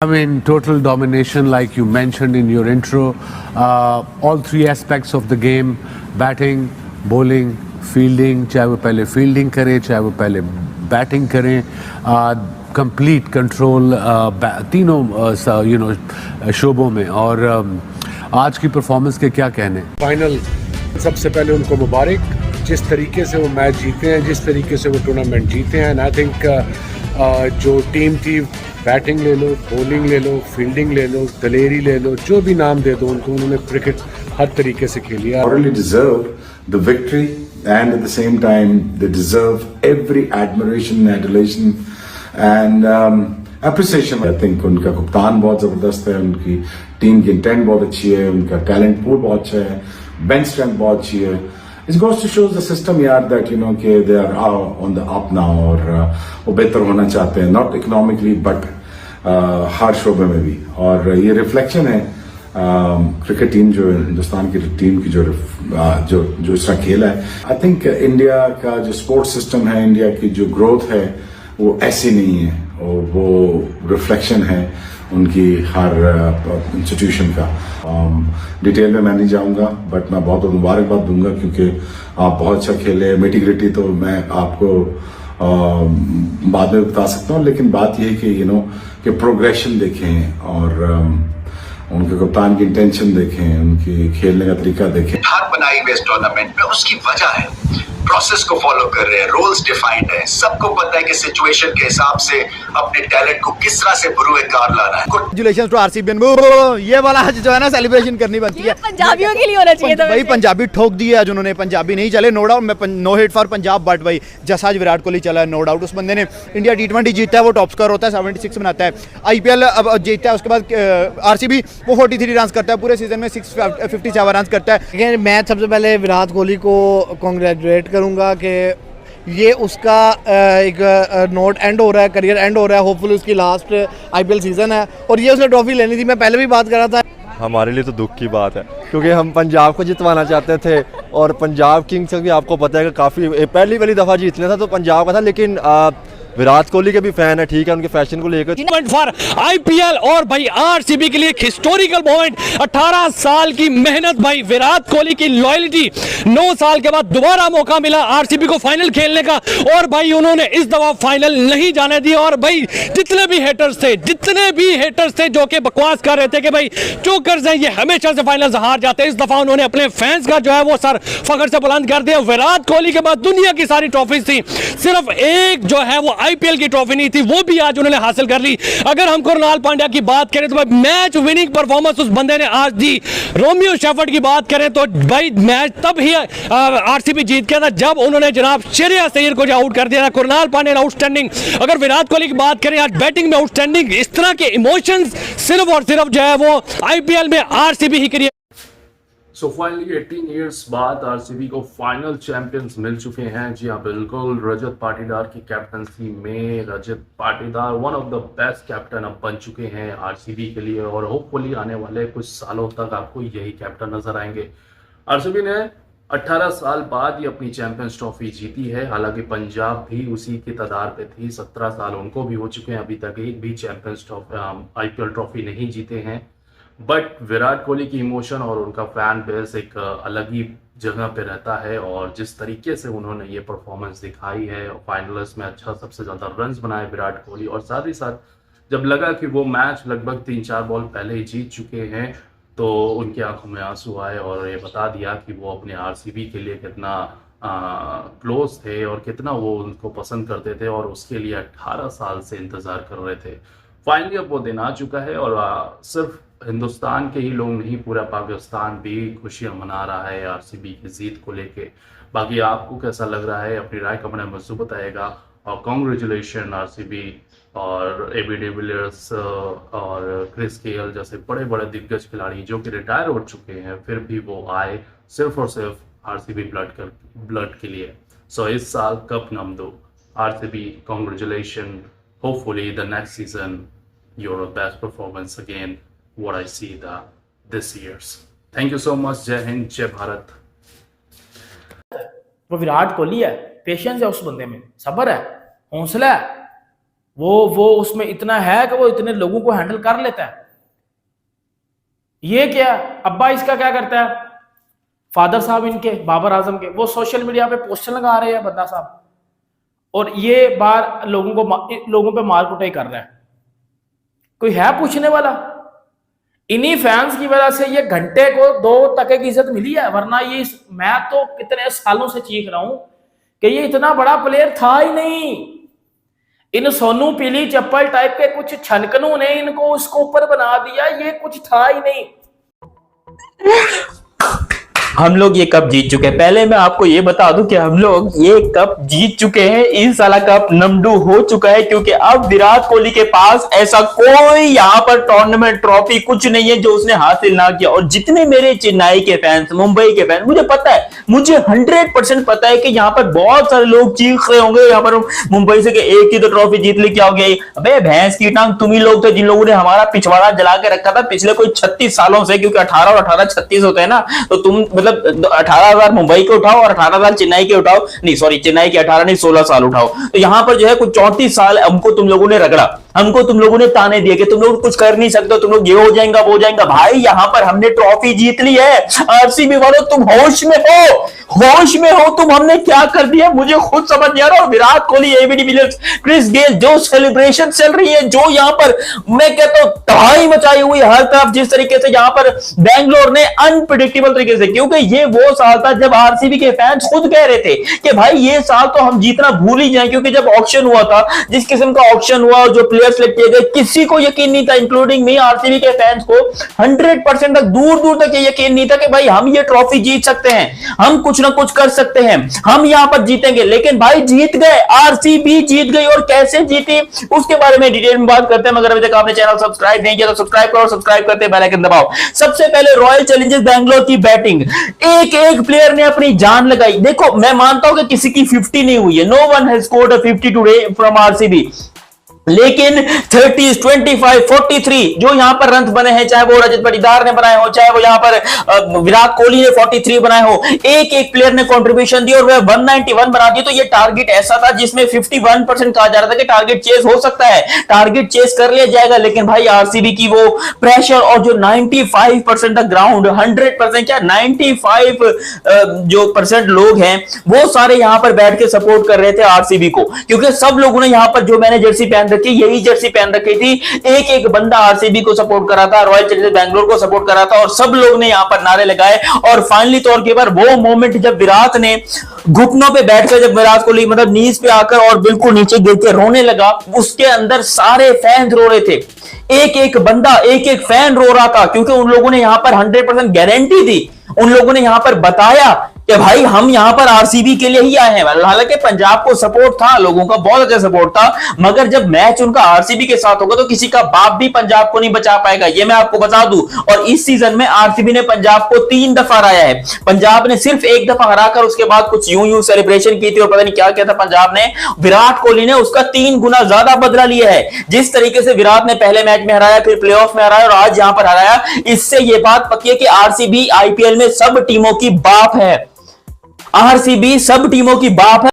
I mean, total domination, like you mentioned in your intro. All three aspects of the game: batting, bowling, fielding. चाहे वो पहले fielding करें, चाहे वो पहले batting करें. Complete control तीनों शोबों में. और आज की परफॉर्मेंस के क्या कहने. फाइनल सबसे पहले उनको मुबारक, जिस तरीके से वो मैच जीते हैं, जिस तरीके से वो टूर्नामेंट जीते हैं. एंड आई थिंक जो टीम थी, बैटिंग ले लो, बॉलिंग ले लो, फील्डिंग ले लो, दलेरी ले लो, जो भी नाम दे दो उनको, उन्होंने क्रिकेट हर तरीके से खेली है. Really deserve the victory, and at the same time they deserve every admiration, adulation and appreciation. I think उनका कप्तान बहुत जबरदस्त है, उनकी टीम की इंटेंट बहुत अच्छी है, उनका टैलेंट पूल बहुत अच्छा है, बेंच स्ट्रेंथ बहुत अच्छी है. It goes to show the system यार that कि they are on the up now और वो बेहतर होना चाहते हैं, not economically but हर शोबे में भी. और ये रिफ्लेक्शन है क्रिकेट टीम जो हिंदुस्तान की टीम की जो इस तरह खेला है. आई थिंक इंडिया का जो स्पोर्ट्स सिस्टम है, इंडिया की जो ग्रोथ है वो ऐसी नहीं है, और वो रिफ्लेक्शन है उनकी हर इंस्टीट्यूशन का. डिटेल में मैं नहीं जाऊंगा, बट मैं बहुत मुबारकबाद दूंगा क्योंकि आप बहुत अच्छा खेले. मिटी ग्रिटी तो मैं आपको बाद में बता सकता हूँ, लेकिन बात यह है कि कि प्रोग्रेशन देखें और उनके कप्तान की इंटेंशन देखें, उनकी खेलने का तरीका देखें. हार बनाई हुई इस टूर्नामेंट में उसकी वजह है, प्रोसेस को फॉलो कर रहे हैं, रोल्स डिफाइंड है, सबको पता है कि सिचुएशन के हिसाब से अपने टैलेंट को किस तरह से बुरुए कार लाना है. Congratulations to RCB. ये वाला जो है ना सेलिब्रेशन करनी बनती है, पंजाबियों के लिए होना चाहिए था. भाई पंजाबी ठोक दिए आज उन्होंने, पंजाबी नहीं चले, नो डाउट. मैं no hit for Punjab, but भाई जैसा आज विराट कोहली चला है, नो डाउट उस बंदे ने इंडिया T20 जीतता है, वो टॉप स्कोर होता है, 76 बनाता है. आईपीएल अब जीतता है, उसके बाद आरसीबी वो 43 रन करता है, पूरे सीजन में 657 रन करता है. मैं सबसे पहले विराट कोहली को कांग्रेचुलेट करूंगा कि ये उसका एक नोट एंड हो रहा है, करियर एंड हो रहा है. होपफुली उसकी लास्ट आईपीएल सीजन है और ये उसने ट्रॉफी लेनी थी. मैं पहले भी बात कर रहा था, हमारे लिए तो दुख की बात है क्योंकि हम पंजाब को जितवाना चाहते थे, और पंजाब किंग्स भी आपको पता है कि काफ़ी पहली दफ़ा जीतना था तो पंजाब का था, लेकिन विराट कोहली के भी फैन है, ठीक है, उनके फैशन को लेकर फॉर आईपीएल. और भाई आरसीबी के लिए एक हिस्टोरिकल मोमेंट. 18 साल की मेहनत, भाई विराट कोहली की लॉयल्टी, 9 साल के बाद दोबारा मौका मिला आरसीबी को फाइनल खेलने का, और भाई उन्होंने इस दफा फाइनल नहीं जाने दिया. और भाई जितने भी हेटर्स थे जो कि बकवास कर रहे थे कि भाई चोकर्स हैं, ये हमेशा से फाइनल हार जाते हैं, इस दफा उन्होंने अपने फैंस का जो है वो सर फखर से बुलंद कर दिया. विराट कोहली के बाद दुनिया की सारी ट्रॉफी थी, सिर्फ एक जो है वो आईपीएल की ट्रॉफी नहीं थी, वो भी आज उन्होंने हासिल कर ली. अगर हम कुणाल पांड्या की बात करें तो भाई मैच विनिंग परफॉर्मेंस उस बंदे ने आज दी. रोमियो शेफर्ड की बात करें तो भाई मैच तब ही आरसीबी जीत गया था जब उन्होंने जनाब श्रेयस अय्यर को आउट कर दिया था. कुणाल पांड्या ने आउटस्टैंडिंग. अगर विराट कोहली की बात करें आज बैटिंग में आउटस्टैंडिंग. इस तरह के इमोशंस सिर्फ और सिर्फ जो है वो आईपीएल में आरसीबी ही क्रिएट. सो फाइनली 18 इयर्स बाद आरसीबी को फाइनल चैंपियंस मिल चुके हैं. जी हाँ, बिल्कुल. रजत पाटीदार की कैप्टनसी में Rajat Patidar one of the best captain अब बन चुके हैं आरसीबी के लिए, और होपफुली आने वाले कुछ सालों तक आपको यही कैप्टन नजर आएंगे. आरसीबी ने 18 साल बाद ये अपनी चैंपियंस ट्रॉफी जीती है. हालांकि पंजाब भी उसी की तादाद पे थी, 17 साल उनको भी हो चुके हैं, अभी तक एक भी चैंपियंस आईपीएल ट्रॉफी नहीं जीते हैं. बट विराट कोहली की इमोशन और उनका फैन बेस एक अलग ही जगह पे रहता है, और जिस तरीके से उन्होंने ये परफॉर्मेंस दिखाई है, फाइनलिस्ट में अच्छा सबसे ज़्यादा रन्स बनाए विराट कोहली, और साथ ही साथ जब लगा कि वो मैच लगभग 3-4 बॉल पहले ही जीत चुके हैं तो उनकी आंखों में आंसू आए, और ये बता दिया कि वो अपने आरसीबी के लिए कितना क्लोज थे और कितना वो उनको पसंद करते थे, और उसके लिए 18 साल से इंतज़ार कर रहे थे. फाइनली अब वो दिन आ चुका है, और सिर्फ हिंदुस्तान के ही लोग नहीं, पूरा पाकिस्तान भी खुशियां मना रहा है आरसीबी की जीत को लेके. बाकी आपको कैसा लग रहा है, अपनी राय कमेंट में जरूर बताइएगा. और कांग्रेचुलेशन आरसीबी और एबी डिविलियर्स और क्रिस गेल जैसे बड़े बड़े दिग्गज खिलाड़ी जो कि रिटायर हो चुके हैं, फिर भी वो आए सिर्फ और सिर्फ आरसीबी ब्लड के लिए. सो इस साल कप नम दो RCB. Congratulation. Hopefully the next season your best performance again what I see this years. Thank you so much. जय हिंद, जय भारत. वो विराट कोहली है, पेशेंस है उस बंदे में, सब्र है, हौसला है. वो उसमें इतना है कि वो इतने लोगों को हैंडल कर लेता है। ये क्या, अब्बा इसका क्या करता है, फादर साहब इनके बाबर आजम के, वो सोशल मीडिया पे पोस्टर लगा रहे हैं बंदा साहब, और ये बार लोगों पे मार कुटाई कर रहा है। कोई है पूछने वाला? इन्हीं फैंस की वजह से ये घंटे को 2 टके की इज्जत मिली है, वरना ये मैं तो कितने सालों से चीख रहा हूं कि ये इतना बड़ा प्लेयर था ही नहीं। इन सोनू पीली चप्पल टाइप के कुछ छनकनों ने इनको उसको ऊपर बना दिया, ये कुछ था ही नहीं। हम लोग ये कप जीत चुके हैं। पहले मैं आपको ये बता दूं कि हम लोग ये कप जीत चुके हैं। इस साल कप नमडू हो चुका है, क्योंकि अब विराट कोहली के पास ऐसा कोई यहाँ पर टूर्नामेंट ट्रॉफी कुछ नहीं है जो उसने हासिल ना किया। और जितने मेरे चेन्नई के फैंस, मुंबई के फैंस, मुझे पता है, मुझे 100% पता है कि यहाँ पर बहुत सारे लोग चीख रहे होंगे यहाँ पर मुंबई से कि एक ही तो ट्रॉफी जीत ली, क्या हो गया? अबे भैंस की टांग, तुम ही लोग थे जिन लोगों ने हमारा पिछवाड़ा जला के रखा था पिछले कोई 36 सालों से, क्योंकि 18 और 18 36 होते हैं ना, तो तुम मतलब 18,000 मुंबई के उठाओ और 18,000 चेन्नई के उठाओ, नहीं सॉरी चेन्नई के 18 नहीं 16 साल उठाओ, तो यहां पर जो है कुछ 34 साल हमको तुम लोगों ने रगड़ा, हमको तुम लोगों ने ताने दिए कि तुम लोग कुछ कर नहीं सकते, तुम लोग ये हो जाएगा वो हो जाएगा। भाई यहां पर हमने ट्रॉफी जीत ली है। आरसीबी वालों तुम होश में हो, होश में हो तुम। हमने क्या कर दिया मुझे खुद समझ नहीं आ रहा। और Virat Kohli, AB de Villiers, Chris Gayle, जो सेलिब्रेशन चल रही है, जो यहां पर मैं कहता हूं तबाही मचाई हुई हर तरफ, जिस तरीके से यहां पर बैंगलोर ने अनप्रिडिक्टेबल तरीके से, क्योंकि ये वो साल था जब आरसीबी के फैंस खुद कह रहे थे कि भाई ये साल तो हम जीतना भूल ही जाए, क्योंकि जब ऑक्शन हुआ था, जिस किस्म का ऑक्शन हुआ और जो प्लेयर सिलेक्ट किए गए, किसी को यकीन नहीं था, इंक्लूडिंग मी, आरसीबी के फैंस को 100% तक, दूर दूर तक ये यकीन नहीं था कि भाई हम ये ट्रॉफी जीत सकते हैं, हम कुछ ना कुछ कर सकते हैं, हम यहां पर जीतेंगे। लेकिन भाई जीत गए, आरसीबी जीत गई। और कैसे जीती उसके बारे में डिटेल में बात करते हैं, मगर अभी तक आपने चैनल सब्सक्राइब नहीं किया तो सब्सक्राइब करो, सब्सक्राइब करते बेल आइकन दबाओ। सबसे पहले रॉयल चैलेंजर्स बैंगलोर की बैटिंग, एक एक प्लेयर ने अपनी जान लगाई। देखो मैं मानता हूं कि किसी की 50 नहीं हुई है, no one has scored a 50 today from RCB, लेकिन 30, 25, 43 जो यहां पर रन बने हैं, चाहे वो रजत पाटीदार ने बनाए हो, चाहे वो यहां पर विराट कोहली ने 43 बनाए हो, एक एक प्लेयर ने कंट्रीब्यूशन दी और वह 191 बना दी। तो ये टारगेट ऐसा था जिसमें 51% कहा जा रहा था कि टारगेट चेस हो सकता है, टारगेट चेस कर लिया जाएगा। लेकिन भाई आरसीबी की वो प्रेशर और जो 95% ग्राउंड, 100% क्या 95 जो परसेंट लोग हैं वो सारे यहां पर बैठ के सपोर्ट कर रहे थे आरसीबी को, क्योंकि सब लोगों ने यहां पर, जो मैंने जर्सी पहन कि यही जर्सी पहन रखी थी, एक एक बंदा आरसीबी को सपोर्ट कर रहा था, रॉयल चैलेंजर्स बैंगलोर को सपोर्ट कर रहा था, और सब लोग ने यहां पर नारे लगाए। और फाइनली तौर के पर वो मोमेंट जब विराट ने घुटनों पे बैठकर, जब विराट कोहली मतलब नीज पे आकर और बिल्कुल नीचे गिर के रोने लगा, उसके अंदर सारे फैंस रो रहे थे, एक एक बंदा, एक एक फैन रो रहा था, क्योंकि उन लोगों ने यहां पर 100% गारंटी दी, उन लोगों ने यहां पर बताया कि भाई हम यहां पर आरसीबी के लिए ही आए हैं। हालांकि पंजाब को सपोर्ट था, लोगों का बहुत अच्छा सपोर्ट था, मगर जब मैच उनका आरसीबी के साथ होगा तो किसी का बाप भी पंजाब को नहीं बचा पाएगा, ये मैं आपको बता दूं। और इस सीजन में आरसीबी ने पंजाब को 3 दफा हराया है। पंजाब ने सिर्फ 1 दफा हराकर उसके बाद कुछ यूं सेलिब्रेशन की थी और पता नहीं क्या किया था पंजाब ने। विराट कोहली ने उसका 3 गुना ज्यादा बदला लिया है। जिस तरीके से विराट ने पहले मैच में हराया, फिर प्लेऑफ में हराया और आज यहां पर हराया, इससे यह बात पक्की है कि आरसीबी आईपीएल में सब टीमों की बाप है, आरसीबी सब टीमों की बाप है।